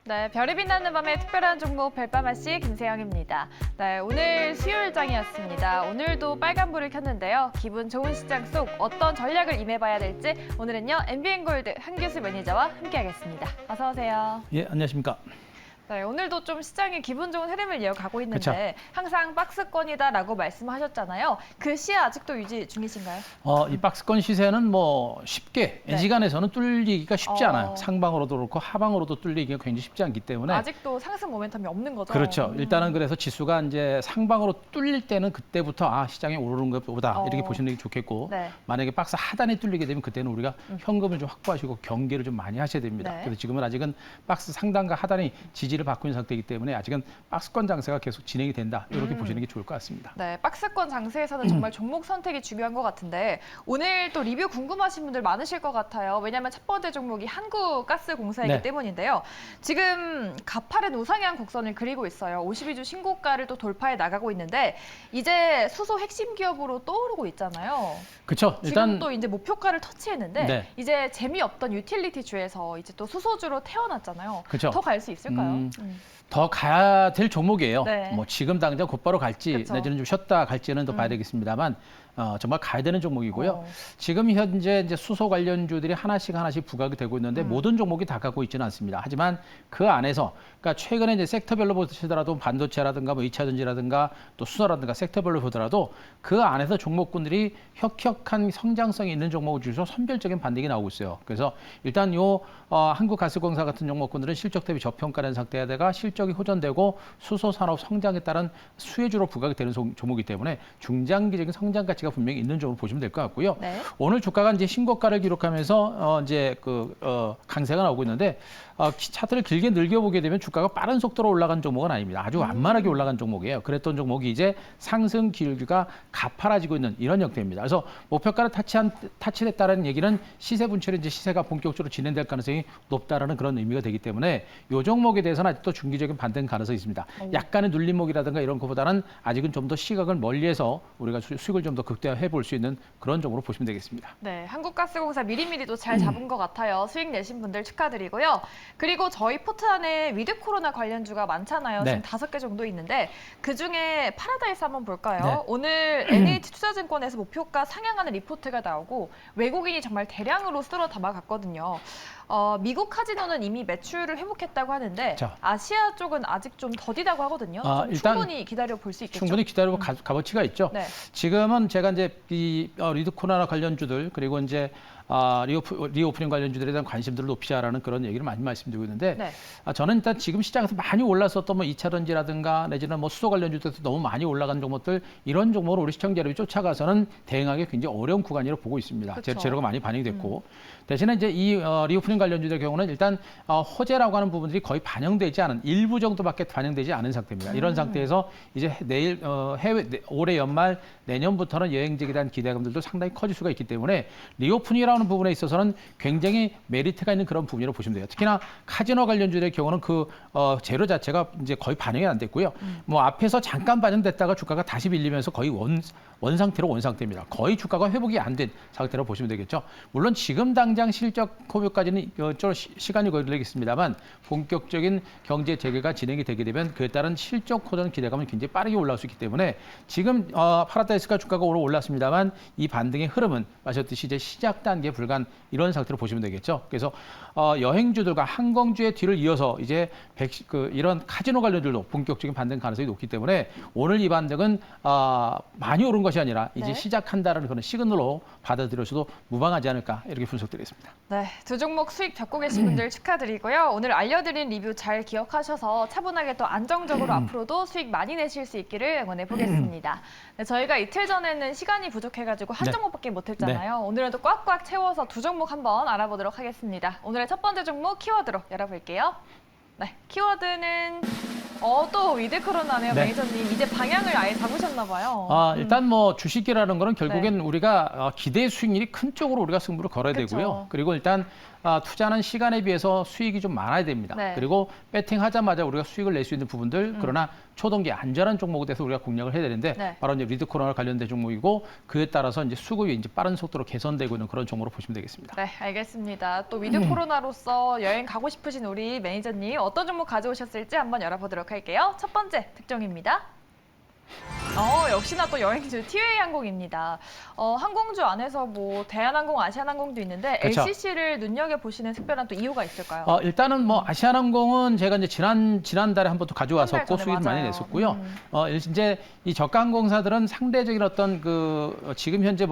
네, 별이 빛나는 밤의 특별한 종목 별밤아씨 김세영입니다. 네, 오늘 수요일장이었습니다. 오늘도 빨간불을 켰는데요. 기분 좋은 시장 속 어떤 전략을 임해봐야 될지 오늘은요 MBN골드 한규수 매니저와 함께하겠습니다. 어서 오세요. 예, 안녕하십니까. 네, 오늘도 좀 시장이 기분 좋은 흐름을 이어가고 있는데 그쵸. 항상 박스권이다라고 말씀하셨잖아요. 그 시야 아직도 유지 중이신가요? 이 박스권 시세는 뭐 쉽게 네. N시간에서는 뚫리기가 쉽지 어. 않아요. 상방으로도 그렇고 하방으로도 뚫리기가 굉장히 쉽지 않기 때문에. 아직도 상승 모멘텀이 없는 거죠? 그렇죠. 일단은 그래서 지수가 이제 상방으로 뚫릴 때는 그때부터 시장이 오르는 것보다 이렇게 보시는 게 좋겠고, 네. 만약에 박스 하단이 뚫리게 되면 그때는 우리가 현금을 좀 확보하시고 경계를 좀 많이 하셔야 됩니다. 네. 그래서 지금은 아직은 박스 상단과 하단이 지지를 받고 있는 상태이기 때문에 아직은 박스권 장세가 계속 진행이 된다. 이렇게 보시는 게 좋을 것 같습니다. 네, 박스권 장세에서는 정말 종목 선택이 중요한 것 같은데 오늘 또 리뷰 궁금하신 분들 많으실 것 같아요. 왜냐하면 첫 번째 종목이 한국가스공사이기 네. 때문인데요. 지금 가파른 우상향 곡선을 그리고 있어요. 52주 신고가를 또 돌파해 나가고 있는데 이제 수소 핵심 기업으로 떠오르고 있잖아요. 그렇죠. 지금 일단 또 이제 목표가를 터치했는데 네. 이제 재미없던 유틸리티 주에서 이제 또 수소주로 태어났잖아요. 그쵸. 더 갈 수 있을까요? 더 가야 될 종목이에요. 네. 뭐 지금 당장 곧바로 갈지 그쵸. 내지는 좀 쉬었다 갈지는 더 봐야 되겠습니다만 정말 가야 되는 종목이고요. 어. 지금 현재 이제 수소 관련주들이 하나씩 부각이 되고 있는데 모든 종목이 다 갖고 있지는 않습니다. 하지만 그 안에서 그러니까 최근에 이제 섹터별로 보시더라도 반도체라든가 뭐 2차 전지라든가 또 수소라든가 섹터별로 보더라도 그 안에서 종목군들이 혁혁한 성장성이 있는 종목을 중에서 선별적인 반등이 나오고 있어요. 그래서 일단 한국가스공사 같은 종목군들은 실적 대비 저평가된 상태에다가 실적이 호전되고 수소 산업 성장에 따른 수혜주로 부각이 되는 종목이기 때문에 중장기적인 성장 가치가 분명히 있는 종목으로 보시면 될 것 같고요. 네. 오늘 주가가 이제 신고가를 기록하면서 이제 강세가 나오고 있는데 차트를 길게 늘겨보게 되면 주가가 빠른 속도로 올라간 종목은 아닙니다. 아주 완만하게 올라간 종목이에요. 그랬던 종목이 이제 상승 기울기가 가파라지고 있는 이런 형태입니다. 그래서 목표가를 타치했다는 얘기는 시세 분출이 이제 시세가 본격적으로 진행될 가능성이 높다라는 그런 의미가 되기 때문에 이 종목에 대해서는 아직도 중기적인 반등 가능성이 있습니다. 약간의 눌림목이라든가 이런 것보다는 아직은 좀 더 시각을 멀리해서 우리가 수익을 좀 더 극대화해 볼 수 있는 그런 종목으로 보시면 되겠습니다. 네, 한국가스공사 미리미리도 잘 잡은 것 같아요. 수익 내신 분들 축하드리고요. 그리고 저희 포트 안에 위드 코로나 관련주가 많잖아요. 네. 지금 5개 정도 있는데 그중에 파라다이스 한번 볼까요? 네. 오늘 NH투자증권에서 목표가 상향하는 리포트가 나오고 외국인이 정말 대량으로 쓸어 담아갔거든요. 미국 카지노는 이미 매출을 회복했다고 하는데 자. 아시아 쪽은 아직 좀 더디다고 하거든요. 좀 일단 충분히 기다려 볼 수 있겠죠? 충분히 기다려볼 값어치가 있죠. 네. 지금은 제가 이제 이 리드 코로나 관련주들 그리고 이제 리오프닝 관련주들에 대한 관심들을 높이자라는 그런 얘기를 많이 말씀드리고 있는데 네. 저는 일단 지금 시장에서 많이 올랐었던 뭐 2차 전지라든가 내지는 뭐 수소 관련주들도 너무 많이 올라간 종목들 이런 종목을 우리 시청자 여러분이 쫓아가서는 대응하기 굉장히 어려운 구간이라고 보고 있습니다. 그쵸. 재료가 많이 반영이 됐고 대신에 이제 이 리오프닝 관련주들의 경우는 일단 호재라고 하는 부분들이 거의 반영되지 않은 일부 정도밖에 반영되지 않은 상태입니다. 이런 상태에서 이제 올해 연말 내년부터는 여행지에 대한 기대감들도 상당히 커질 수가 있기 때문에 리오프닝이라는 부분에 있어서는 굉장히 메리트가 있는 그런 부분이라고 보시면 돼요. 특히나 카지노 관련주의 경우는 그 재료 자체가 이제 거의 반영이 안 됐고요. 뭐 앞에서 잠깐 반영됐다가 주가가 다시 밀리면서 거의 원 상태입니다. 거의 주가가 회복이 안 된 상태로 보시면 되겠죠. 물론 지금 당장 실적 호표까지는 좀 시간이 걸리겠습니다만 본격적인 경제 재개가 진행이 되게 되면 그에 따른 실적 호전 기대감은 굉장히 빠르게 올라올 수 있기 때문에 지금 파라다이스가 주가가 오늘 올랐습니다만 이 반등의 흐름은 마셨듯이 이제 시작 단계에 불과한 이런 상태로 보시면 되겠죠. 그래서 여행주들과 항공주의 뒤를 이어서 이제 이런 카지노 관련들도 본격적인 반등 가능성이 높기 때문에 오늘 이 반등은 많이 오른 것이 아니라 이제 네. 시작한다는 그런 시그널로 받아들여서도 무방하지 않을까 이렇게 분석드리겠습니다. 네, 두 종목 수익 잡고 계신 분들 축하드리고요. 오늘 알려드린 리뷰 잘 기억하셔서 차분하게 또 안정적으로 앞으로도 수익 많이 내실 수 있기를 응원해 보겠습니다. 네, 저희가 이틀 전에는 시간이 부족해가지고 한 네. 종목밖에 못했잖아요. 오늘은 또 꽉꽉 채워서 두 종목 한번 알아보도록 하겠습니다. 오늘의 첫 번째 종목 키워드로 열어볼게요. 네, 키워드는 또 위드 코로나네요, 네. 매니저님. 이제 방향을 아예 잡으셨나 봐요. 일단 뭐 주식이라는 거는 결국엔 네. 우리가 기대 수익률이 큰 쪽으로 우리가 승부를 걸어야 그쵸. 되고요. 그리고 일단 투자하는 시간에 비해서 수익이 좀 많아야 됩니다. 네. 그리고 배팅하자마자 우리가 수익을 낼 수 있는 부분들, 그러나 초동기 안전한 종목에 대해서 우리가 공략을 해야 되는데 네. 바로 이제 위드 코로나 관련된 종목이고 그에 따라서 이제 수급이 이제 빠른 속도로 개선되고 있는 그런 종목으로 보시면 되겠습니다. 네, 알겠습니다. 또 위드 코로나로서 여행 가고 싶으신 우리 매니저님 어떤 종목 가져오셨을지 한번 열어보도록 할게요. 첫 번째 특종입니다. 역시나 또 여행주 티웨이 항공입니다. 항공주 안에서 뭐 대한항공, 아시아나항공도 있는데 그쵸. LCC를 눈여겨보시는 특별한 또 이유가 있을까요? 일단은 뭐 아시아나항공은 제가 이제 지난달에 한 번 또 가져왔었고 한달 전에 수익을 많이 맞아요. 냈었고요. 이제 이 저가 항공사들은 상대적인 어떤 지금 현재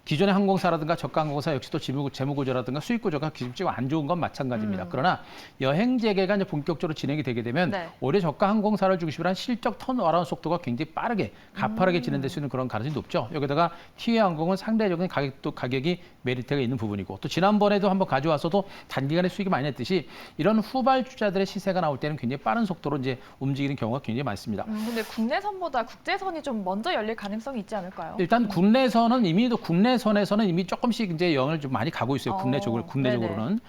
기존의 항공사라든가 저가 항공사 역시 또 재무구조라든가 수익구조가 기술적으로 안 좋은 건 마찬가지입니다. 그러나 여행 재개가 이제 본격적으로 진행이 되게 되면 네. 올해 저가 항공사를 중심으로 한 실적 턴어라운드 속도가 굉장히 빠르게 가파르게 진행될 수 있는 그런 가능성이 높죠. 여기다가 티웨이 항공은 상대적인 가격이 메리트가 있는 부분이고 또 지난번에도 한번 가져와서도 단기간에 수익이 많이 냈듯이 이런 후발주자들의 시세가 나올 때는 굉장히 빠른 속도로 이제 움직이는 경우가 굉장히 많습니다. 근데 국내선보다 국제선이 좀 먼저 열릴 가능성이 있지 않을까요? 일단 국내선에서는 이미 조금씩 이제 영을 좀 많이 가고 있어요. 국내적으로는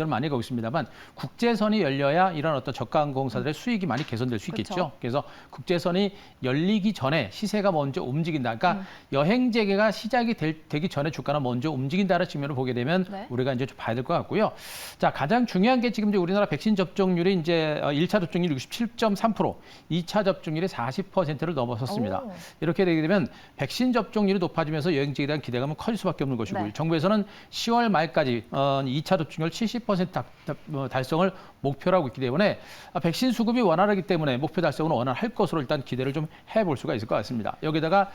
많이 가고 있습니다만 국제선이 열려야 이런 어떤 저가 항공사들의 수익이 많이 개선될 수 있겠죠. 그쵸. 그래서 국제선이 열리기 전에 시세가 먼저 움직인다. 그러니까 여행 재개가 시작이 되기 전에 주가는 먼저 움직인다는 측면을 보게 되면 네. 우리가 이제 좀 봐야 될 것 같고요. 자, 가장 중요한 게 지금 이제 우리나라 백신 접종률이 이제 1차 접종률이 67.3%, 2차 접종률이 40%를 넘어섰습니다. 오. 이렇게 되게 되면 백신 접종률이 높아지면서 여행지에 대한 기대감은 커질 수밖에 없는 것이고요. 네. 정부에서는 10월 말까지 2차 접종률 70% 달성을 목표로 하고 있기 때문에 백신 수급이 원활하기 때문에 목표 달성은 원활할 것으로 일단 기대를 좀 해볼 수가 있을 것 같습니다. 여기다가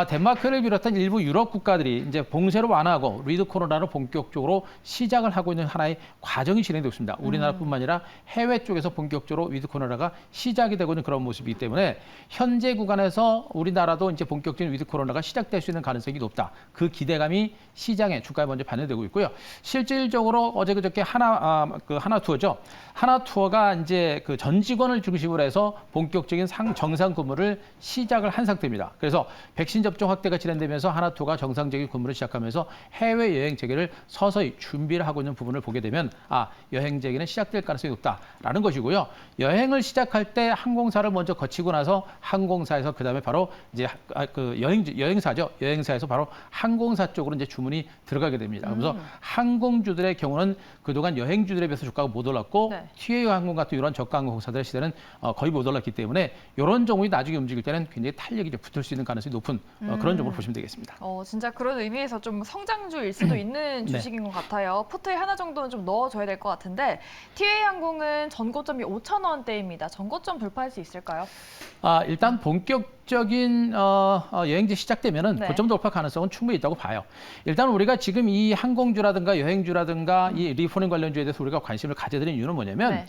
덴마크를 비롯한 일부 유럽 국가들이 이제 봉쇄를 완화하고 위드 코로나를 본격적으로 시작을 하고 있는 하나의 과정이 진행되고 있습니다. 우리나라뿐만 아니라 해외 쪽에서 본격적으로 위드 코로나가 시작이 되고 있는 그런 모습이기 때문에 현재 구간에서 우리나라도 이제 본격적인 위드 코로나가 시작될 수 있는 가능성이 높다. 그 기대감이 시장에 주가에 먼저 반영되고 있고요. 실질적으로 어제 그저께 하나 투어죠. 하나 투어가 이제 전 직원을 중심으로 해서 본격적인 정상 근무를 시작을 한 상태입니다. 그래서 백신 접종 확대가 진행되면서 하나 투어가 정상적인 근무를 시작하면서 해외 여행 재개를 서서히 준비를 하고 있는 부분을 보게 되면 여행 재개는 시작될 가능성이 높다라는 것이고요. 여행을 시작할 때 항공사를 먼저 거치고 나서 항공사에서 그다음에 바로 이제 여행사죠. 여행사에서 바로 항공사 쪽으로 이제 주문이 들어가게 됩니다. 그래서 항공주들의 경우는 그동안 여행주들에 비해서 주가가 못 올랐고 네. 티웨이 항공 같은 이런 저가 항공사들의 시세는 거의 못 올랐기 때문에 이런 종목이 나중에 움직일 때는 굉장히 탄력이 좀 붙을 수 있는 가능성이 높은 그런 종목으로 보시면 되겠습니다. 진짜 그런 의미에서 좀 성장주일 수도 있는 주식인 것 같아요. 포트에 하나 정도는 좀 넣어줘야 될 것 같은데 티웨이 항공은 전고점이 5,000원대입니다. 전고점 돌파할 수 있을까요? 일단 본격적인 여행지 시작되면은 네. 고점 돌파 가능성은 충분히 있다고 봐요. 일단 우리가 지금 이 항공주라든가 여행주라든가 이 리포닝 관련주에 대해서 우리가 관심을 가져드리는 이유는 뭐냐면 네.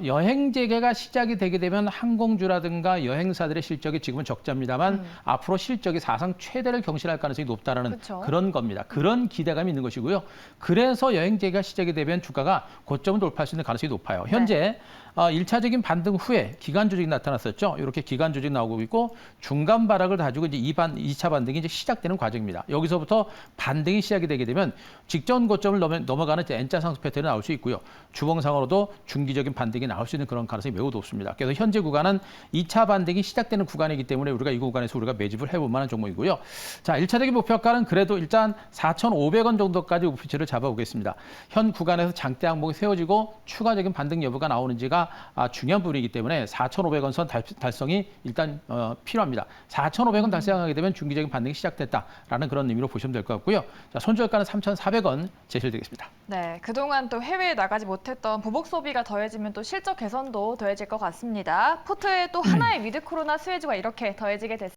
여행 재개가 시작이 되게 되면 항공주라든가 여행사들의 실적이 지금은 적자입니다만 앞으로 실적이 사상 최대를 경신할 가능성이 높다라는 그쵸. 그런 겁니다. 그런 기대감이 있는 것이고요. 그래서 여행 재개가 시작이 되면 주가가 고점을 돌파할 수 있는 가능성이 높아요. 현재 1차적인 반등 후에 기간 조직이 나타났었죠. 이렇게 기간 조직이 나오고 있고 중간 바락을 가지고 이제 2차 반등이 이제 시작되는 과정입니다. 여기서부터 반등이 시작이 되게 되면 직전 고점을 넘어가는 N자 상승 패턴이 나올 수 있고요. 주봉상으로도 중기적인 반등이 나올 수 있는 그런 가능성이 매우 높습니다. 그래서 현재 구간은 2차 반등이 시작되는 구간이기 때문에 우리가 이 구간에서 우리가 매집을 해볼 만한 종목이고요. 자, 1차적인 목표가는 그래도 일단 4,500원 정도까지 목표치를 잡아보겠습니다. 현 구간에서 장대 항목이 세워지고 추가적인 반등 여부가 나오는지가 중요한 부분이기 때문에 4,500원 선 달성이 일단 필요합니다. 4,500원 달성하게 되면 중기적인 반등이 시작됐다라는 그런 의미로 보시면 될 것 같고요. 자, 손절가는 3,400원 제시되겠습니다. 네, 그동안 또 해외에 나가지 못했던 보복 소비가 더해지면 또 실적 개선도 더해질 것 같습니다. 포트에 또 하나의 위드 코로나 수혜주가 이렇게 더해지게 됐습니다.